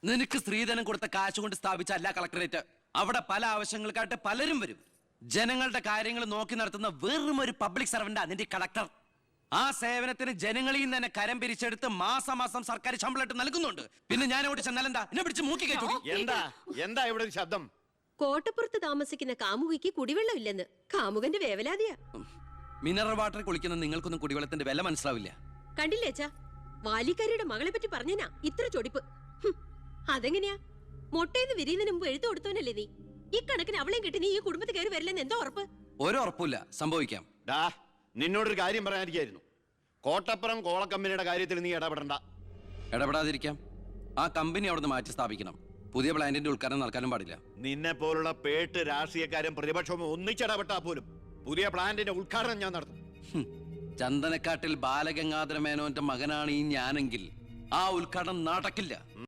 നിനക്ക് സ്ത്രീധനം കൊടുത്ത കാശ് കൊണ്ട് സ്ഥാപിച്ച അല്ല കളക്ടറേറ്റ്. അവിടെ പല ആവശ്യങ്ങൾക്കായിട്ട് പലരും വരും. ജനങ്ങളുടെ കാര്യങ്ങൾ നോക്കി നടത്തുന്ന വെറും ഒരു പബ്ലിക് സർവന്റാ നിന്റെ കളക്ടർ. ആ സേവനത്തിന് ജനങ്ങളിൽ നിന്ന് തന്നെ കരം പിരിച്ചെടുത്ത് മാസം സർക്കാർ ശമ്പളമായിട്ട് നൽകുന്നുണ്ട്. പിന്നെ ഞാൻ അവിടെ ചെന്നാലെന്താ എന്നെ പിടിച്ച് മൂക്കി കയറ്റി? എന്താ ഇവിടെ ഒരു ശബ്ദം? കോട്ടപ്പുറത്ത് താമസിക്കുന്ന കാമുകിക്ക് കുടിവെള്ളമില്ലെന്ന് കാമുകന്റെ വേവലാതിയാ. മിനറൽ വാട്ടർ കുളിക്കുന്ന നിങ്ങൾക്കൊന്നും കുടിവെള്ളത്തിന്റെ വില മനസ്സിലാവില്ല. കണ്ടില്ലേച്ചാ, വാലിക്കാരിയുടെ മകളെ പറ്റി പറഞ്ഞനാ ഇത്ര ചൊടിപ്പ്. അതെങ്ങനെയാ? മൊട്ടേന്ന് വിരിയുന്നതിന് മുമ്പ് എഴുത്തു കൊടുത്തവനല്ലേ നീ? ഈ കണക്കിന് അവളെയും കിട്ടി നീ ഈ കുടുംബത്തിൽ കയറി വരില്ലെന്ന് എന്തോ ഉറപ്പ്? ഒരു ഉറപ്പില്ല, സംഭവിക്കാം. നിന്നോടൊരു കാര്യം പറയാനിരിക്കായിരുന്നു. കോട്ടപ്പുറം കോള കമ്പനിയുടെ കാര്യത്തിൽ നീ ഇടപെടണ്ട. ഇടപെടാതിരിക്കാം. ആ കമ്പനി അവിടുന്ന് മാറ്റി സ്ഥാപിക്കണം. പുതിയ പ്ലാന്റിന്റെ ഉദ്ഘാടനം നടക്കാനും പാടില്ല. നിന്നെ പോലുള്ള പേട്ട് രാഷ്ട്രീയക്കാരും പ്രതിപക്ഷവും ഒന്നിച്ചിടപെട്ടാ പോലും പുതിയ പ്ലാന്റിന്റെ ഉദ്ഘാടനം ഞാൻ നടത്തും. ചന്ദനക്കാട്ടിൽ ബാലഗംഗാധര മേനോന്റെ മകനാണ് ഈ ഞാനെങ്കിൽ ആ ഉദ്ഘാടനം നടക്കില്ല.